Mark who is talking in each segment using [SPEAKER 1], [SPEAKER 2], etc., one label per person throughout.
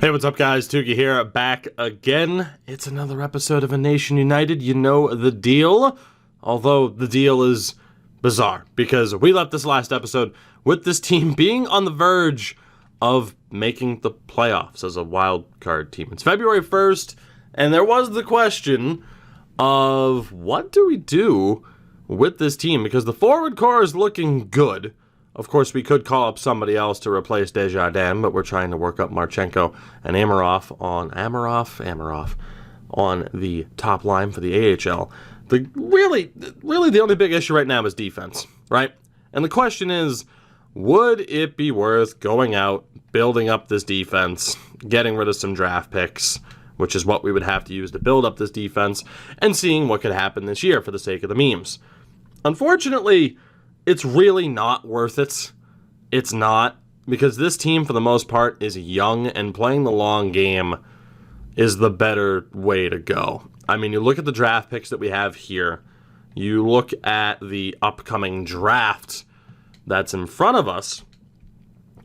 [SPEAKER 1] Hey, what's up, guys? Tuki here, back again. It's another episode of A Nation United. You know the deal. Although the deal is bizarre, because we left this last episode with this team being on the verge of making the playoffs as a wild card team. It's February 1st, and there was the question of what do we do with this team? Because the forward core is looking good. Of course, we could call up somebody else to replace Desjardins, but we're trying to work up Marchenko and Amarov on the top line for the AHL. Really, the only big issue right now is defense, right? And the question is, would it be worth going out, building up this defense, getting rid of some draft picks, which is what we would have to use to build up this defense, and seeing what could happen this year for the sake of the memes? Unfortunately, it's really not worth it. It's not, because this team, for the most part, is young, and playing the long game is the better way to go. I mean, you look at the draft picks that we have here. You look at the upcoming draft that's in front of us,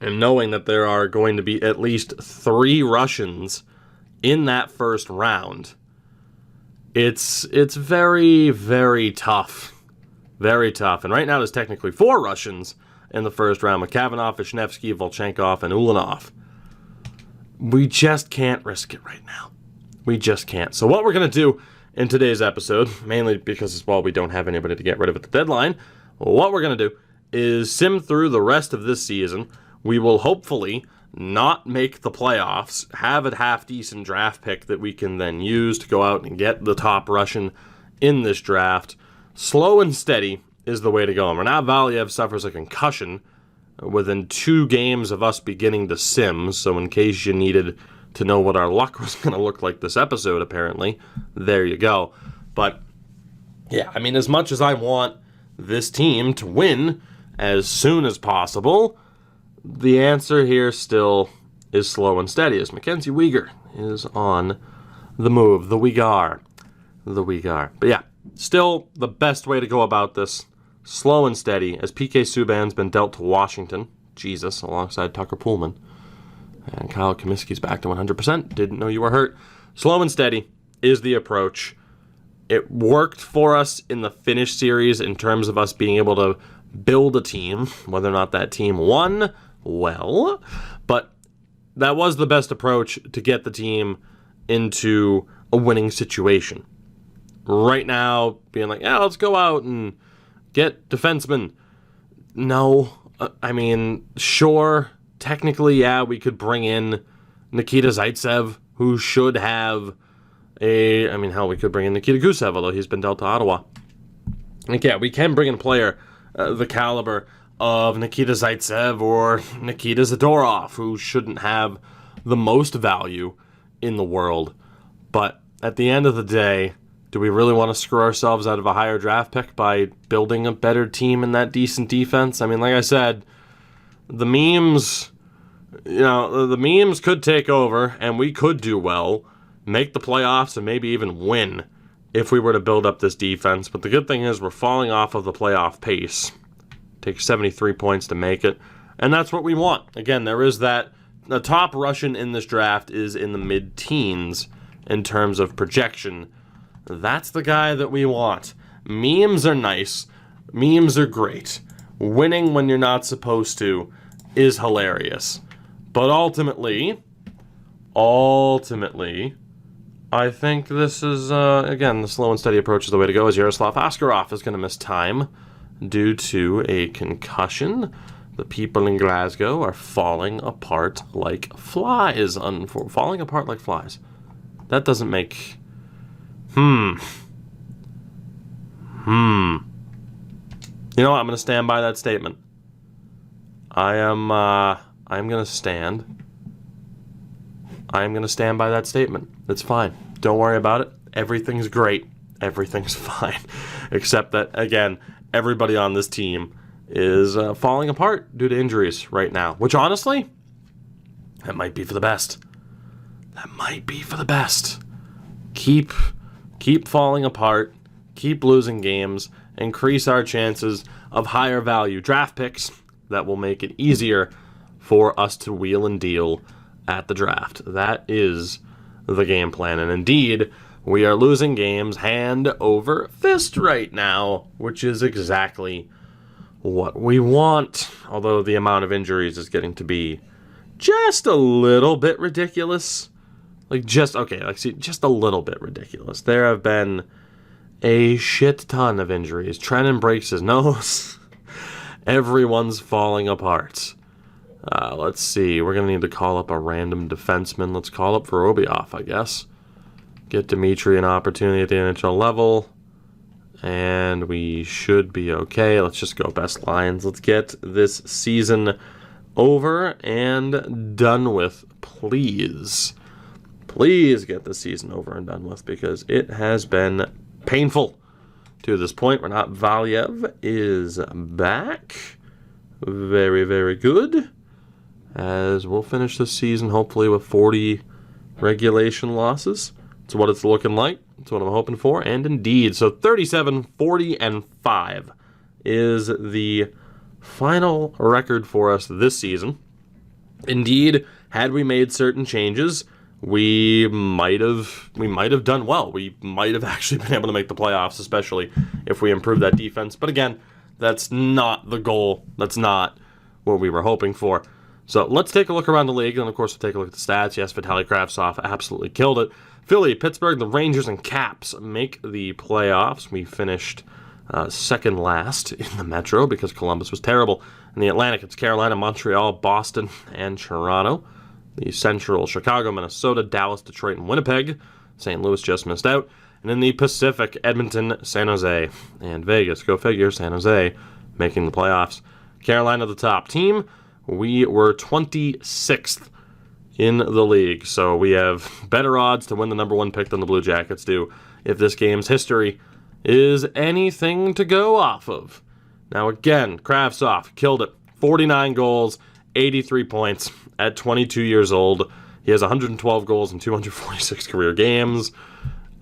[SPEAKER 1] and knowing that there are going to be at least 3 Russians in that first round, it's very, very tough. Very tough. And right now there's technically 4 Russians in the first round: Kavanov, Vishnevsky, Volchenkov, and Ulanov. We just can't risk it right now. We just can't. So what we're going to do in today's episode, mainly because, well, we don't have anybody to get rid of at the deadline, what we're going to do is sim through the rest of this season. We will hopefully not make the playoffs, have a half-decent draft pick that we can then use to go out and get the top Russian in this draft. Slow and steady is the way to go. And Renat Valiev suffers a concussion within 2 games of us beginning to sim, so in case you needed to know what our luck was going to look like this episode, apparently, there you go. But, yeah, I mean, as much as I want this team to win as soon as possible, the answer here still is slow and steady, as Mackenzie Weegar is on the move. The Weegar. But, yeah. Still, the best way to go about this, slow and steady, as PK Subban's been dealt to Washington, Jesus, alongside Tucker Poolman. And Kyle Comiskey's back to 100%, didn't know you were hurt. Slow and steady is the approach. It worked for us in the Finnish series in terms of us being able to build a team, whether or not that team won, well, but that was the best approach to get the team into a winning situation. Right now, being like, yeah, let's go out and get defensemen. No, I mean, sure, technically, yeah, we could bring in Nikita Zaitsev, who should have we could bring in Nikita Gusev, although he's been dealt to Ottawa. Like, yeah, we can bring in a player the caliber of Nikita Zaitsev or Nikita Zadorov, who shouldn't have the most value in the world. But at the end of the day, do we really want to screw ourselves out of a higher draft pick by building a better team in that decent defense? I mean, like I said, the memes could take over, and we could do well, make the playoffs, and maybe even win if we were to build up this defense. But the good thing is we're falling off of the playoff pace. It takes 73 points to make it, and that's what we want. Again, there is that. The top Russian in this draft is in the mid-teens in terms of projection. That's the guy that we want. Memes are nice. Memes are great. Winning when you're not supposed to is hilarious. But ultimately, I think this is, again, the slow and steady approach is the way to go, as Yaroslav Askarov is going to miss time due to a concussion. The people in Glasgow are falling apart like flies. Falling apart like flies. That doesn't make... You know what? I'm going to stand by that statement. I'm going to stand. I am going to stand by that statement. It's fine. Don't worry about it. Everything's great. Everything's fine. Except that, again, everybody on this team is falling apart due to injuries right now. Which, honestly, that might be for the best. Keep falling apart, keep losing games, increase our chances of higher value draft picks that will make it easier for us to wheel and deal at the draft. That is the game plan. And indeed, we are losing games hand over fist right now, which is exactly what we want. Although the amount of injuries is getting to be just a little bit ridiculous. Just a little bit ridiculous. There have been a shit ton of injuries. Trennan breaks his nose. Everyone's falling apart. Let's see. We're going to need to call up a random defenseman. Let's call up Vorobiev, I guess. Get Dimitri an opportunity at the NHL level. And we should be okay. Let's just go best lines. Let's get this season over and done with, please. Please get this season over and done with, because it has been painful to this point. Renat Valiev is back. Very, very good. As we'll finish this season, hopefully, with 40 regulation losses. That's what it's looking like. That's what I'm hoping for. And indeed, so 37, 40, and 5 is the final record for us this season. Indeed, had we made certain changes, we might have done well. We might have actually been able to make the playoffs, especially if we improve that defense. But again, that's not the goal. That's not what we were hoping for. So let's take a look around the league, and of course we'll take a look at the stats. Yes, Vitaly Kravtsov absolutely killed it. Philly, Pittsburgh, the Rangers, and Caps make the playoffs. We finished second last in the Metro because Columbus was terrible. In the Atlantic, it's Carolina, Montreal, Boston, and Toronto. The Central, Chicago, Minnesota, Dallas, Detroit, and Winnipeg. St. Louis just missed out. And in the Pacific, Edmonton, San Jose, and Vegas. Go figure, San Jose making the playoffs. Carolina, the top team. We were 26th in the league, so we have better odds to win the number one pick than the Blue Jackets do if this game's history is anything to go off of. Now again, Kravtsov killed it. 49 goals, 83 points at 22 years old. He has 112 goals in 246 career games.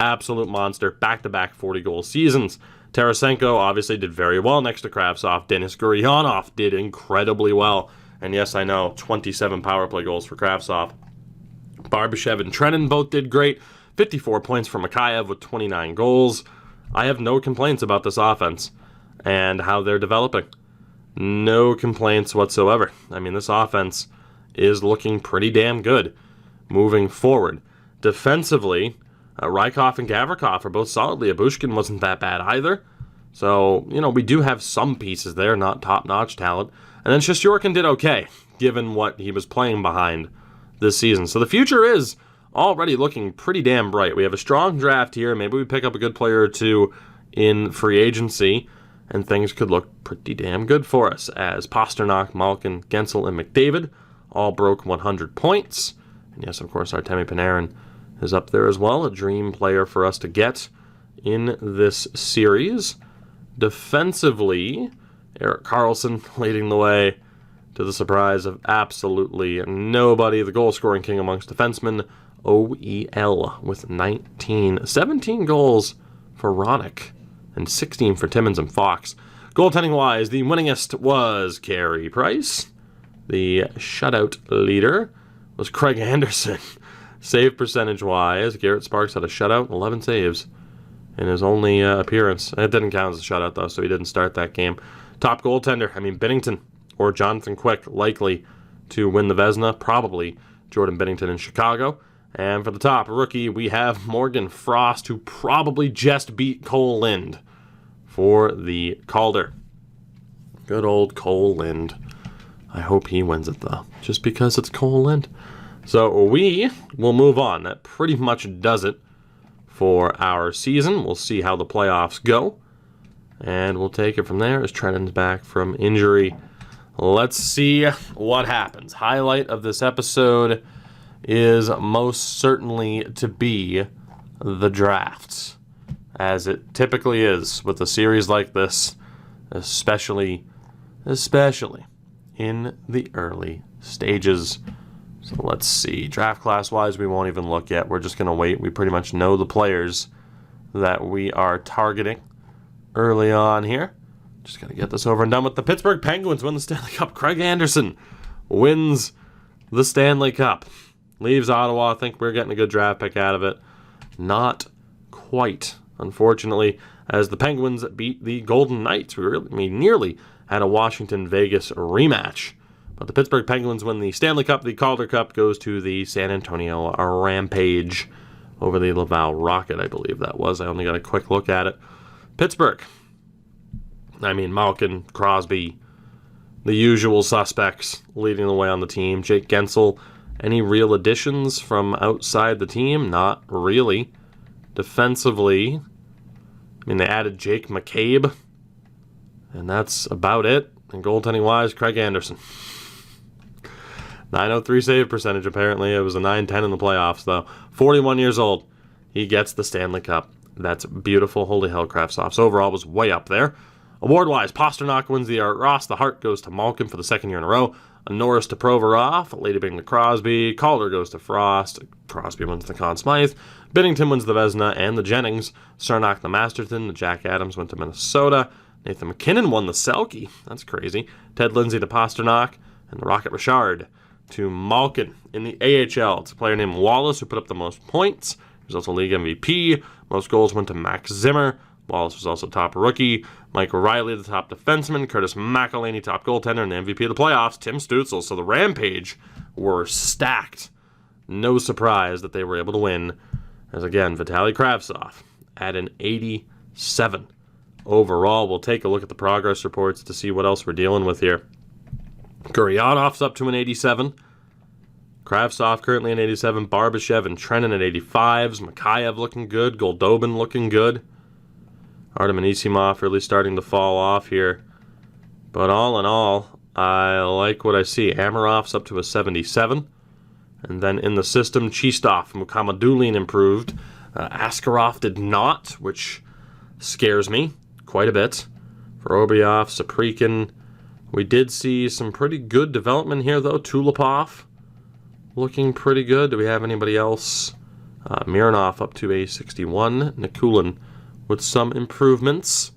[SPEAKER 1] Absolute monster. Back-to-back 40-goal seasons. Tarasenko obviously did very well next to Kravtsov. Denis Gurianov did incredibly well. And yes, I know, 27 power play goals for Kravtsov. Barbashev and Trennan both did great. 54 points for Mikheyev with 29 goals. I have no complaints about this offense and how they're developing. No complaints whatsoever. I mean, this offense is looking pretty damn good moving forward. Defensively, Rykov and Gavrikov are both solid. Bushkin wasn't that bad either. So, we do have some pieces there, not top-notch talent. And then Shesterkin did okay, given what he was playing behind this season. So the future is already looking pretty damn bright. We have a strong draft here. Maybe we pick up a good player or two in free agency, and things could look pretty damn good for us, as Pasternak, Malkin, Gensel, and McDavid all broke 100 points. And yes, of course, Artemi Panarin is up there as well, a dream player for us to get in this series. Defensively, Erik Karlsson leading the way to the surprise of absolutely nobody. The goal-scoring king amongst defensemen, OEL, with 17 goals for Ronick and 16 for Timmins and Fox. Goaltending-wise, the winningest was Carey Price. The shutout leader was Craig Anderson. Save percentage-wise, Garrett Sparks had a shutout, 11 saves in his only appearance. It didn't count as a shutout, though, so he didn't start that game. Top goaltender, Binnington or Jonathan Quick, likely to win the Vezina. Probably Jordan Binnington in Chicago. And for the top rookie, we have Morgan Frost, who probably just beat Cole Lind for the Calder. Good old Cole Lind. I hope he wins it, though, just because it's Cole Lind. So we will move on. That pretty much does it for our season. We'll see how the playoffs go. And we'll take it from there as Trennan's back from injury. Let's see what happens. Highlight of this episode is most certainly to be the drafts, as it typically is with a series like this, especially in the early stages. So let's see. Draft class-wise, we won't even look yet. We're just going to wait. We pretty much know the players that we are targeting early on here. Just got to get this over and done with. The Pittsburgh Penguins win the Stanley Cup. Craig Anderson wins the Stanley Cup. Leaves Ottawa. I think we're getting a good draft pick out of it. Not quite, unfortunately, as the Penguins beat the Golden Knights. We nearly had a Washington-Vegas rematch. But the Pittsburgh Penguins win the Stanley Cup. The Calder Cup goes to the San Antonio Rampage over the Laval Rocket, I believe that was. I only got a quick look at it. Pittsburgh. I mean, Malkin, Crosby, the usual suspects leading the way on the team. Jake Gensel. Any real additions from outside the team? Not really. Defensively, I mean, they added Jake McCabe, and that's about it. And goaltending-wise, Craig Anderson. 903 save percentage, apparently. It was a 910 in the playoffs, though. 41 years old. He gets the Stanley Cup. That's beautiful. Holy hell, Kravtsov's overall was way up there. Award-wise, Pasternak wins the Art Ross. The Hart goes to Malkin for the second year in a row. A Norris to Provorov. Lady Bing to Crosby. Calder goes to Frost. Crosby wins the Conn Smythe. Binnington wins the Vezina and the Jennings. Sarnak the Masterton. The Jack Adams went to Minnesota. Nathan McKinnon won the Selke. That's crazy. Ted Lindsay to Pasternak. And the Rocket Richard to Malkin. In the AHL, it's a player named Wallace who put up the most points. He was also league MVP. Most goals went to Max Zimmer. Wallace was also top rookie. Mike Riley, the top defenseman. Curtis McElhinney, top goaltender. And the MVP of the playoffs, Tim Stützle. So the Rampage were stacked. No surprise that they were able to win. As again, Vitaly Kravtsov at an 87. Overall, we'll take a look at the progress reports to see what else we're dealing with here. Guryanov's up to an 87. Kravtsov currently an 87. Barbashev and Trennan at 85s. Mikheyev looking good. Goldobin looking good. Artem Anisimov really starting to fall off here. But all in all, I like what I see. Amarov's up to a 77. And then in the system, Chistov, Mukhamadullin improved. Askarov did not, which scares me quite a bit. Vorobyov, Saprikin. We did see some pretty good development here, though. Tulipov looking pretty good. Do we have anybody else? Mironov up to a 61. Nikulin with some improvements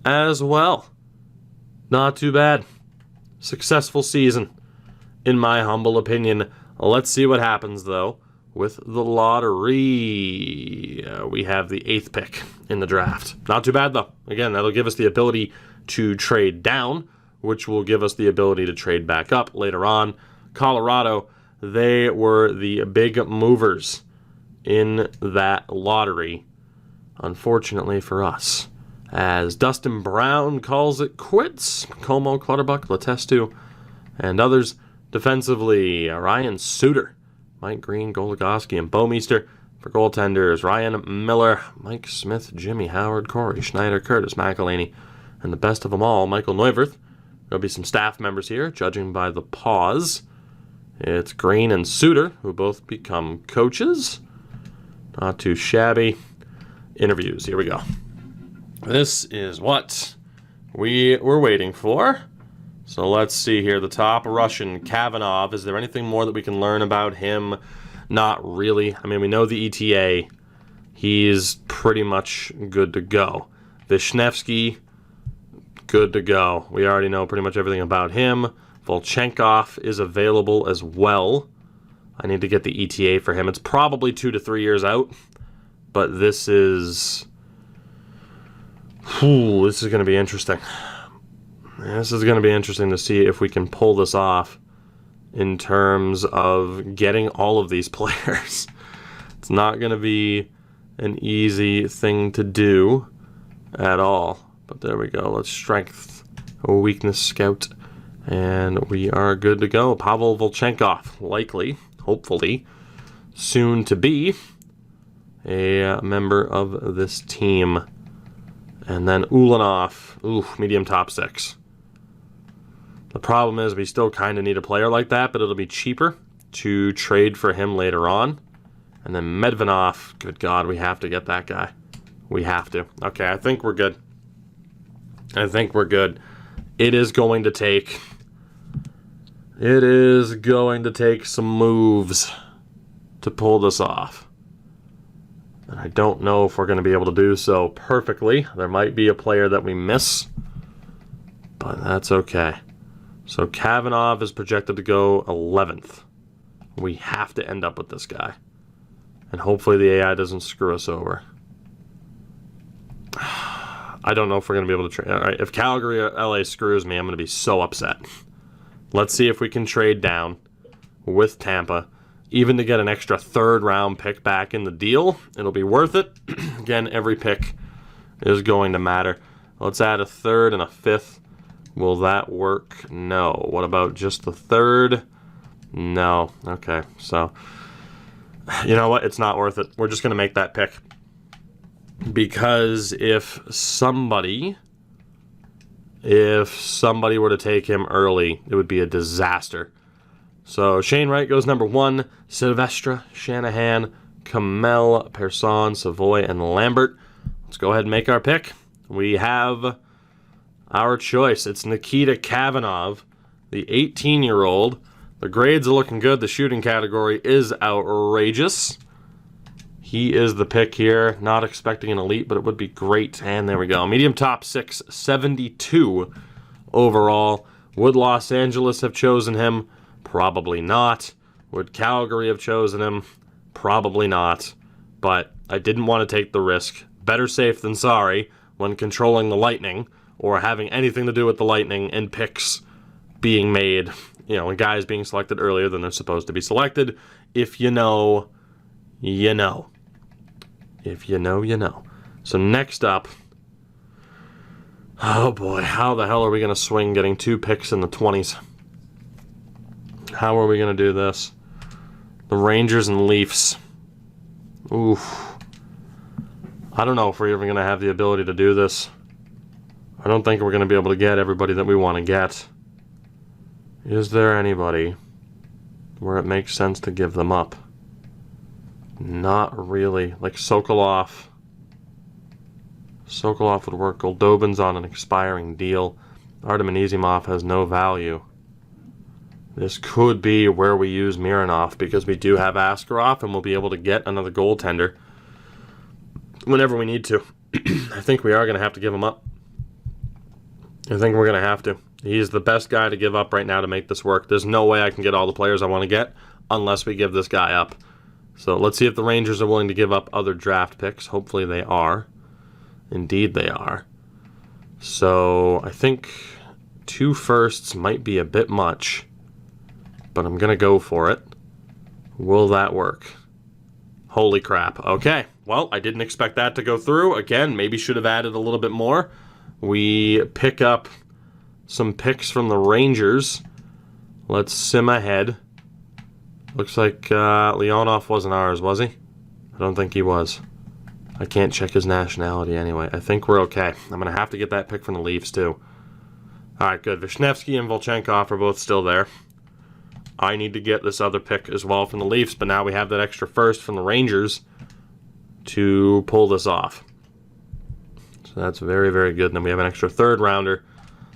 [SPEAKER 1] as well. Not too bad. Successful season, in my humble opinion. Let's see what happens, though, with the lottery. We have the 8th pick in the draft. Not too bad, though. Again, that'll give us the ability to trade down, which will give us the ability to trade back up later on. Colorado, they were the big movers in that lottery, unfortunately for us, as Dustin Brown calls it quits. Como, Clutterbuck, Letestu, and others. Defensively, Ryan Suter, Mike Green, Goligoski, and Bouwmeester. For goaltenders, Ryan Miller, Mike Smith, Jimmy Howard, Corey Schneider, Curtis McElhinney, and the best of them all, Michael Neuwirth. There'll be some staff members here, judging by the pause. It's Green and Suter, who both become coaches. Not too shabby. Interviews, here we go. This is what we were waiting for. So let's see here. The top Russian, Kavanov. Is there anything more that we can learn about him? Not really. I mean, we know the ETA. He's pretty much good to go. Vishnevsky, good to go. We already know pretty much everything about him. Volchenkov is available as well. I need to get the ETA for him. It's probably 2 to 3 years out. But this is... this is going to be interesting. This is going to be interesting to see if we can pull this off in terms of getting all of these players. It's not going to be an easy thing to do at all. But there we go. Let's strength or weakness scout. And we are good to go. Pavel Volchenkov, likely, hopefully, soon to be a member of this team. And then Ulanov, medium top 6. The problem is we still kind of need a player like that, but it'll be cheaper to trade for him later on. And then Medvedev, good God, we have to get that guy. We have to. Okay, I think we're good. It is going to take some moves to pull this off. And I don't know if we're going to be able to do so perfectly. There might be a player that we miss, but that's okay. So Kavanov is projected to go 11th. We have to end up with this guy. And hopefully the AI doesn't screw us over. I don't know if we're going to be able to trade. All right, if Calgary or LA screws me, I'm going to be so upset. Let's see if we can trade down with Tampa, even to get an extra third-round pick back in the deal. It'll be worth it. Again, every pick is going to matter. Let's add a third and a fifth. Will that work? No. What about just the third? No. Okay, so you know what? It's not worth it. We're just going to make that pick. Because if somebody were to take him early, it would be a disaster. So Shane Wright goes number 1, Sylvestre, Shanahan, Kamel, Persson, Savoy, and Lambert. Let's go ahead and make our pick. We have our choice. It's Nikita Kavanagh, the 18-year-old. The grades are looking good. The shooting category is outrageous. He is the pick here. Not expecting an elite, but it would be great. And there we go. Medium top 6, 72 overall. Would Los Angeles have chosen him? Probably not. Would Calgary have chosen him? Probably not. But I didn't want to take the risk. Better safe than sorry when controlling the Lightning or having anything to do with the Lightning and picks being made, and guys being selected earlier than they're supposed to be selected. If you know, you know. If you know, you know. So next up, oh boy, how the hell are we going to swing getting 2 picks in the 20s? How are we going to do this? The Rangers and Leafs. Oof. I don't know if we're even going to have the ability to do this. I don't think we're going to be able to get everybody that we want to get. Is there anybody where it makes sense to give them up? Not really. Like Sokolov. Sokolov would work. Goldobin's on an expiring deal. Artem Anisimov has no value. This could be where we use Mironov because we do have Askarov and we'll be able to get another goaltender whenever we need to. I think we are going to have to give him up. I think we're going to have to. He's the best guy to give up right now to make this work. There's no way I can get all the players I want to get unless we give this guy up. So let's see if the Rangers are willing to give up other draft picks. Hopefully they are. Indeed they are. So I think 2 firsts might be a bit much, but I'm going to go for it. Will that work? Holy crap. Okay. Well, I didn't expect that to go through. Again, maybe should have added a little bit more. We pick up some picks from the Rangers. Let's sim ahead. Looks like Leonov wasn't ours, was he? I don't think he was. I can't check his nationality anyway. I think we're okay. I'm going to have to get that pick from the Leafs, too. All right, good. Vishnevsky and Volchenkov are both still there. I need to get this other pick as well from the Leafs, but now we have that extra first from the Rangers to pull this off. So that's very, very good. And then we have an extra third rounder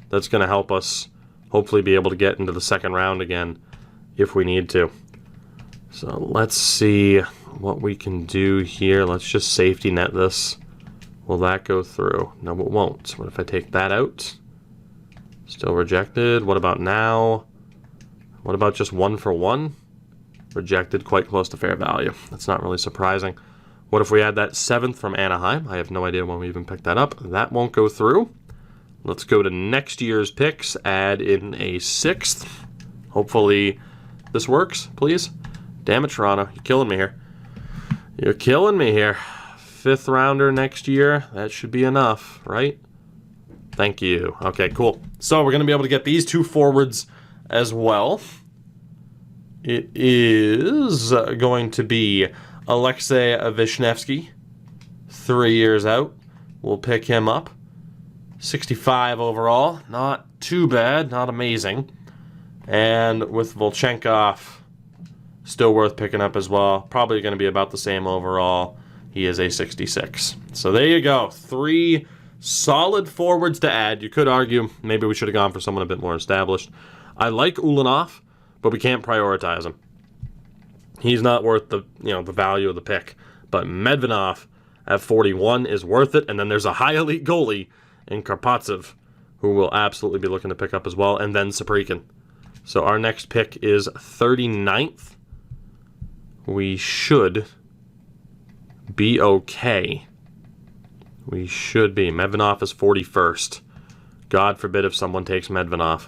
[SPEAKER 1] that's going to help us hopefully be able to get into the second round again if we need to. So let's see what we can do here. Let's just safety net this. Will that go through? No, it won't. What if I take that out? Still rejected. What about now? What about just 1 for 1? Rejected, quite close to fair value. That's not really surprising. What if we add that 7th from Anaheim? I have no idea when we even picked that up. That won't go through. Let's go to next year's picks. Add in a 6th. Hopefully this works, please. Damn it, Toronto. You're killing me here. You're killing me here. 5th rounder next year. That should be enough, right? Thank you. Okay, cool. So we're going to be able to get these 2 forwards as well. It is going to be Alexei Vishnevsky, 3 years out. We'll pick him up. 65 overall. Not too bad. Not amazing. And with Volchenkov, still worth picking up as well. Probably going to be about the same overall. He is a 66. So there you go. 3 solid forwards to add. You could argue maybe we should have gone for someone a bit more established. I like Ulanov, but we can't prioritize him. He's not worth the value of the pick. But Medvedev at 41 is worth it. And then there's a high elite goalie in Karpatsev who we'll absolutely be looking to pick up as well. And then Saprikin. So our next pick is 39th. we should be okay. We should be. Medvedev is 41st. God forbid if someone takes Medvedev.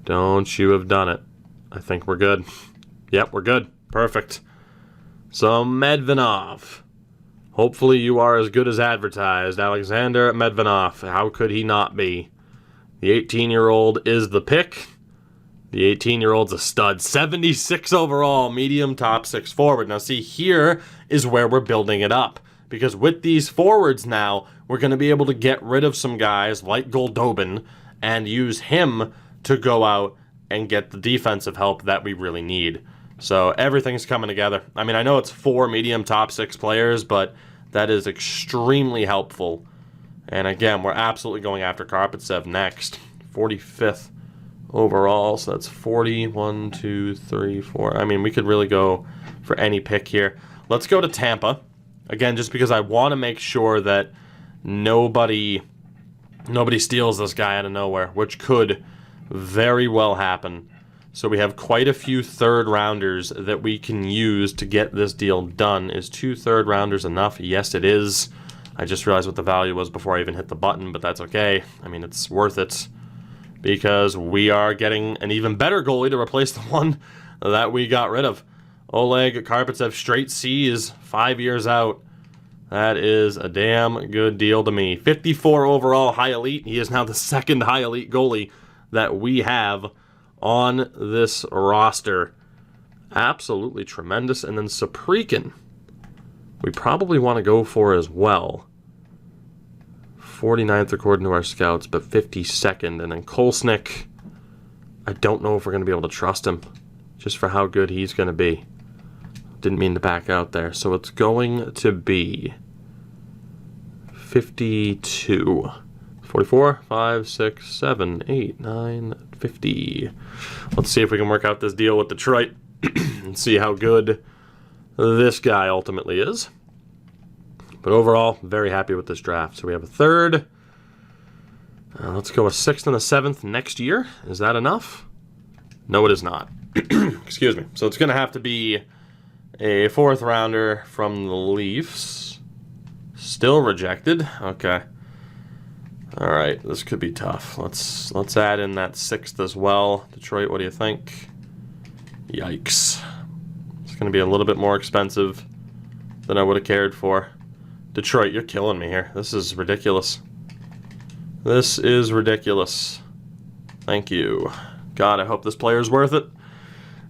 [SPEAKER 1] Don't you have done it. I think we're good. Yep, we're good. Perfect. So Medvedev. Hopefully you are as good as advertised. Alexander Medvedev. How could he not be? The 18-year-old is the pick. The 18-year-old's a stud. 76 overall, medium top 6 forward. Now see, here is where we're building it up. Because with these forwards now, we're going to be able to get rid of some guys like Goldobin and use him to go out and get the defensive help that we really need. So everything's coming together. I mean, I know it's 4 medium top 6 players, but that is extremely helpful. And again, we're absolutely going after Karpatsev next. 45th overall, so that's 40, 1, 2, 3, 4. I mean, we could really go for any pick here. Let's go to Tampa. Again, just because I want to make sure that nobody steals this guy out of nowhere, which could very well happen. So we have quite a few third-rounders that we can use to get this deal done. Is 2 third-rounders enough? Yes, it is. I just realized what the value was before I even hit the button, but that's okay. I mean, it's worth it because we are getting an even better goalie to replace the one that we got rid of. Oleg Karpatsev, straight C's, 5 years out. That is a damn good deal to me. 54 overall, high elite. He is now the second high elite goalie that we have on this roster. Absolutely tremendous. And then Saprikin, we probably want to go for as well. 49th according to our scouts, but 52nd. And then Kolsnik, I don't know if we're going to be able to trust him just for how good he's going to be. Didn't mean to back out there. So it's going to be 52. 44, 5, 6, 7, 8, 9, 50. Let's see if we can work out this deal with Detroit and see how good this guy ultimately is. But overall, very happy with this draft. So we have a third. Let's go a 6th and a 7th next year. Is that enough? No, it is not. Excuse me. So it's going to have to be a 4th rounder from the Leafs. Still rejected. Okay. All right, this could be tough. Let's add in that 6th as well. Detroit, what do you think? Yikes. It's going to be a little bit more expensive than I would have cared for. Detroit, you're killing me here. This is ridiculous. This is ridiculous. Thank you. God, I hope this player's worth it.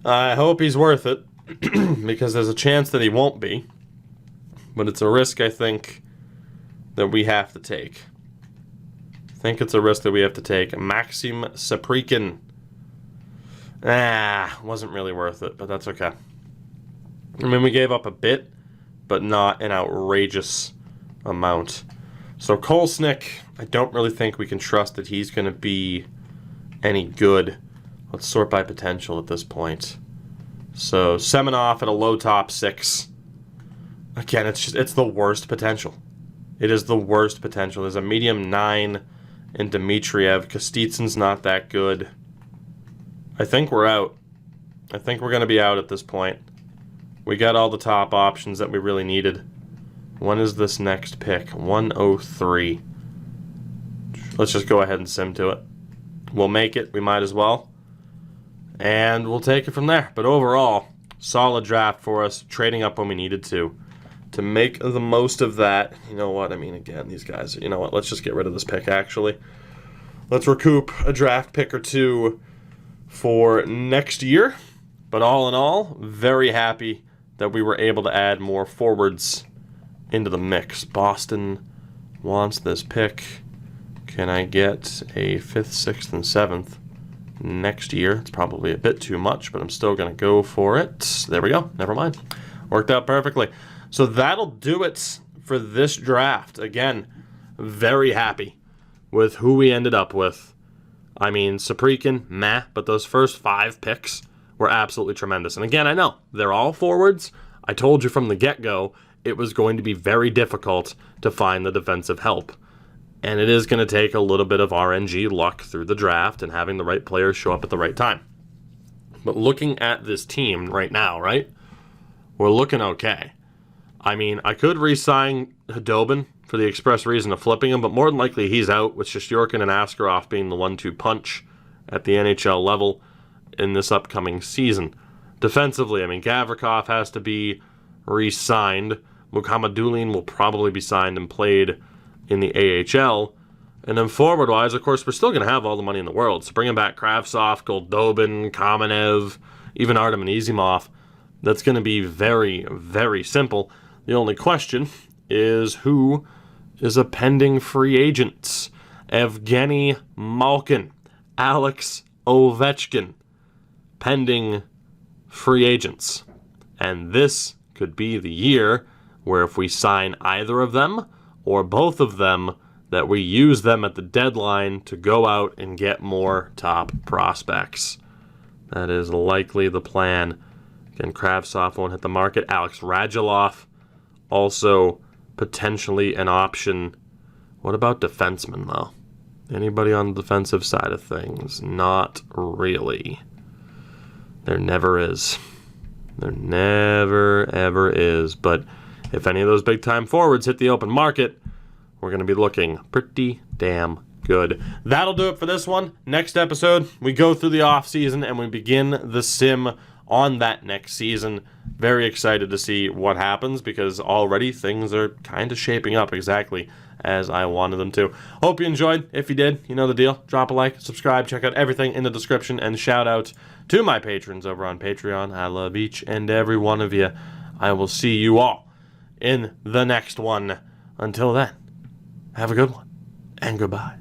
[SPEAKER 1] I hope he's worth it because there's a chance that he won't be. But it's a risk, I think, that we have to take. I think it's a risk that we have to take. Maxim Saprikin. Wasn't really worth it, but that's okay. I mean, we gave up a bit, but not an outrageous amount. So Kolsnik, I don't really think we can trust that he's going to be any good. Let's sort by potential at this point. So Semenov at a low top 6. Again, it's the worst potential. It is the worst potential. There's a medium 9 in Dmitriev. Kostitsyn's not that good. I think we're out. I think we're going to be out at this point. We got all the top options that we really needed. When is this next pick? 103. Let's just go ahead and sim to it. We'll make it. We might as well. And we'll take it from there. But overall, solid draft for us. Trading up when we needed to make the most of that. You know what? I mean, again, these guys, you know what? Let's just get rid of this pick, actually. Let's recoup a draft pick or two for next year. But all in all, very happy that we were able to add more forwards into the mix. Boston wants this pick. Can I get a 5th, 6th, and 7th next year? It's probably a bit too much, but I'm still going to go for it. There we go. Never mind. Worked out perfectly. So that'll do it for this draft. Again, very happy with who we ended up with. I mean, Saprikin, meh, but those first 5 picks were absolutely tremendous. And again, I know, they're all forwards. I told you from the get-go it was going to be very difficult to find the defensive help. And it is going to take a little bit of RNG luck through the draft and having the right players show up at the right time. But looking at this team right now, right? we're looking okay. I mean, I could re-sign Khudobin for the express reason of flipping him, but more than likely he's out, with Shesterkin and Askarov being the 1-2 punch at the NHL level in this upcoming season. Defensively, I mean, Gavrikov has to be re-signed. Mukhamadullin will probably be signed and played in the AHL. And then forward-wise, of course, we're still going to have all the money in the world. So bringing back Kravtsov, Goldobin, Kamenev, even Artem Anisimov, that's going to be very, very simple. The only question is who is a pending free agent. Evgeny Malkin, Alex Ovechkin, pending free agents. And this could be the year where if we sign either of them or both of them, that we use them at the deadline to go out and get more top prospects. That is likely the plan. Again, Kravtsov won't hit the market. Alex Radulov, also potentially an option. What about defensemen, though? Anybody on the defensive side of things? Not really. There never is. There never, ever is. But if any of those big-time forwards hit the open market, we're going to be looking pretty damn good. That'll do it for this one. Next episode, we go through the offseason and we begin the sim on that next season. Very excited to see what happens because already things are kind of shaping up exactly as I wanted them to. Hope you enjoyed. If you did, you know the deal. Drop a like, subscribe, check out everything in the description, and shout out to my patrons over on Patreon. I love each and every one of you. I will see you all in the next one. Until then, have a good one, and goodbye.